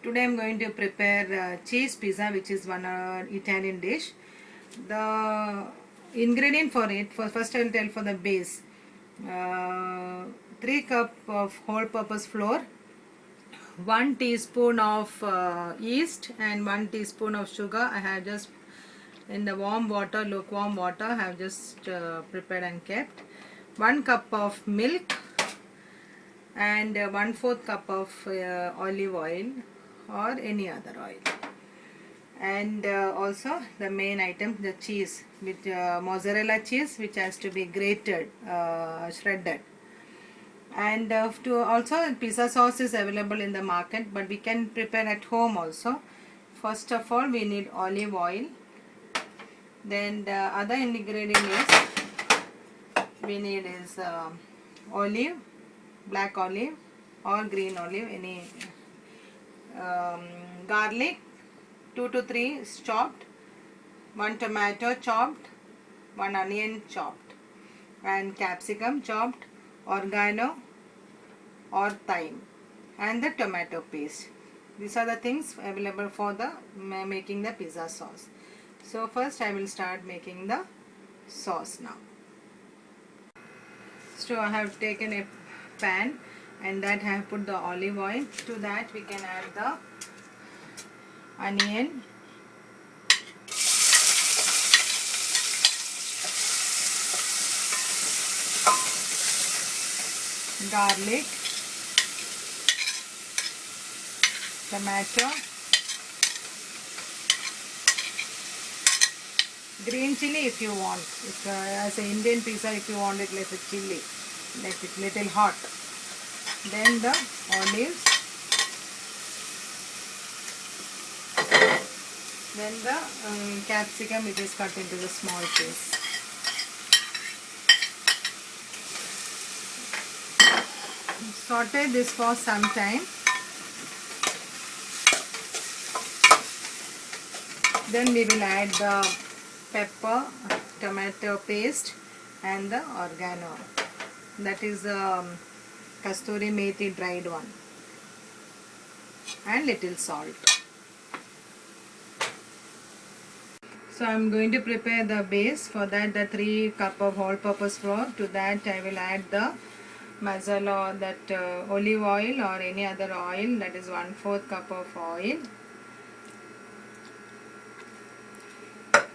Today I'm going to prepare cheese pizza, which is one Italian dish. The ingredient for it, first I'll tell for the base. 3 cup of whole purpose flour, 1 teaspoon of yeast and 1 teaspoon of sugar. I have just in the warm water, lukewarm water, I have just prepared and kept. 1 cup of milk and 1/4 cup of olive oil or any other oil, and also the main item, the cheese, with mozzarella cheese, which has to be grated, shredded. And to also pizza sauce is available in the market, but we can prepare at home also. First of all, we need olive oil. Then the other ingredient is we need is olive, black olive or green olive, any garlic 2 to 3 chopped, 1 tomato chopped, 1 onion chopped, and capsicum chopped, oregano or thyme, and the tomato paste. These are the things available for the making the pizza sauce. So first I will start making the sauce now. So I have taken a pan and that I have put the olive oil. To that we can add the onion, garlic, tomato, green chili if you want. If, as an Indian pizza, if you want it like a chili, like it little hot. Then the olives, then the capsicum, which is cut into the small piece. Saute this for some time. Then we will add the pepper, tomato paste and the oregano. That is kasturi methi dried one, and little salt. So I am going to prepare the base. For that, the 3 cup of all purpose flour. To that I will add the masala, that olive oil or any other oil, that is 1/4 cup of oil.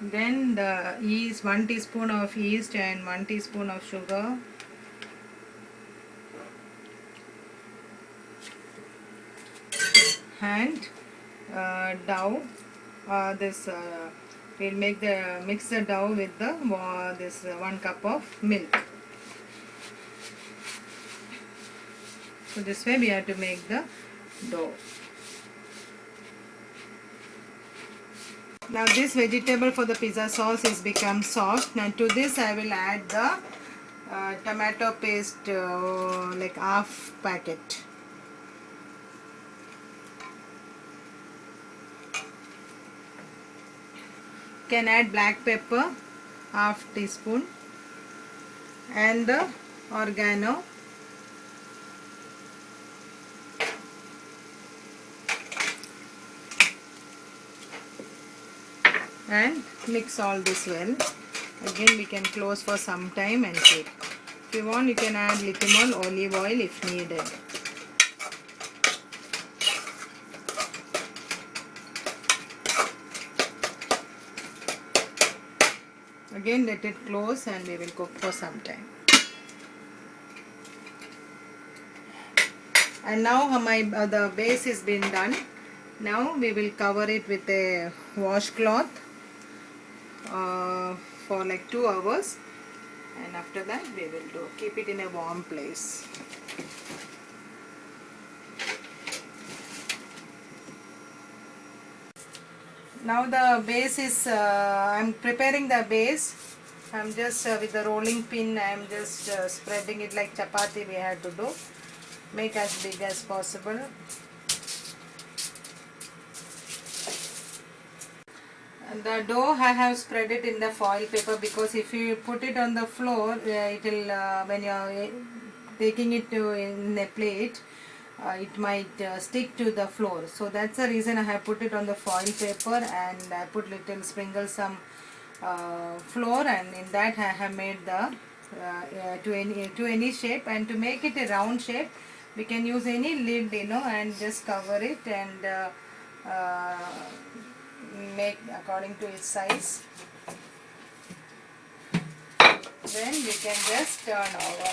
Then the yeast, 1 teaspoon of yeast and 1 teaspoon of sugar. And dough. We'll mix the dough with the this 1 cup of milk. So this way we have to make the dough. Now this vegetable for the pizza sauce is become soft. Now to this I will add the tomato paste, like half packet. Can add black pepper, half teaspoon, and the oregano, and mix all this well. Again we can close for some time and keep. If you want, you can add little more olive oil if needed. Again let it close and we will cook for some time. And now the base has been done. Now we will cover it with a washcloth for like 2 hours, and after that we will keep it in a warm place. Now the base is, I am preparing the base. I am just with the rolling pin, I am just spreading it like chapati we have to do. Make as big as possible. And the dough I have spread it in the foil paper, because if you put it on the floor, it will when you are taking it to in a plate, it might stick to the floor. So that's the reason I have put it on the foil paper, and I put little sprinkle some flour, and in that I have made the to any shape. And to make it a round shape, we can use any lid, and just cover it, and uh, make according to its size. Then we can just turn over.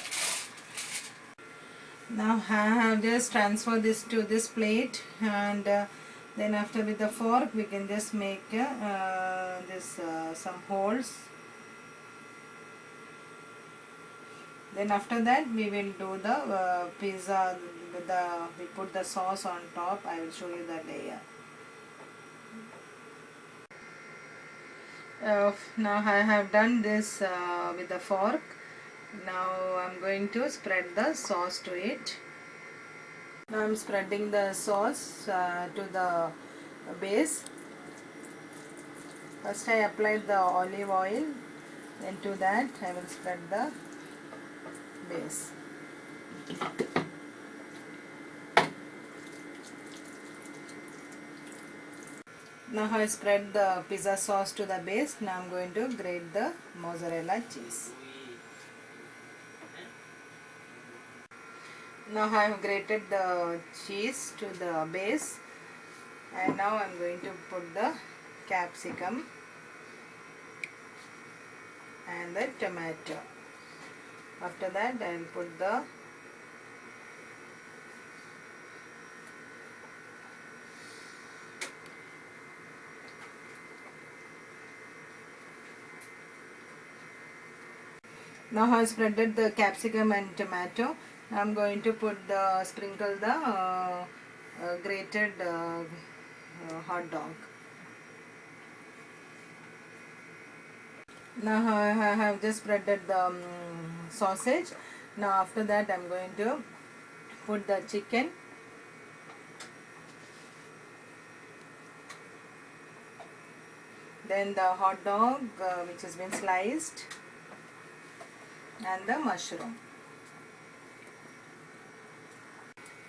Now I have just transferred this to this plate, and then after with the fork we can just make some holes. Then after that we will do the pizza with we put the sauce on top. I will show you the layer. Now I have done this with the fork. Now I'm going to spread the sauce to it. Now I'm spreading the sauce to the base. First I applied the olive oil, then to that I will spread the base. Now I spread the pizza sauce to the base. Now I'm going to grate the mozzarella cheese. Now I have grated the cheese to the base, and now I'm going to put the capsicum and the tomato. After that I will put the now I have spreaded the capsicum and tomato. Now I'm going to sprinkle the grated hot dog. Now I have just spreaded the sausage. Now after that I'm going to put the chicken, then the hot dog which has been sliced, and the mushroom.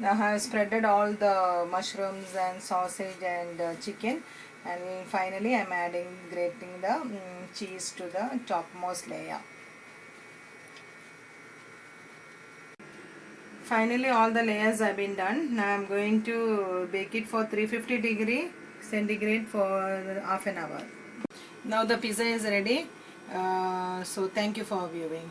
Now I have spreaded all the mushrooms and sausage and chicken, and finally I am grating the cheese to the topmost layer. Finally all the layers have been done. Now I am going to bake it for 350 degree centigrade for half an hour. Now the pizza is ready. So thank you for viewing.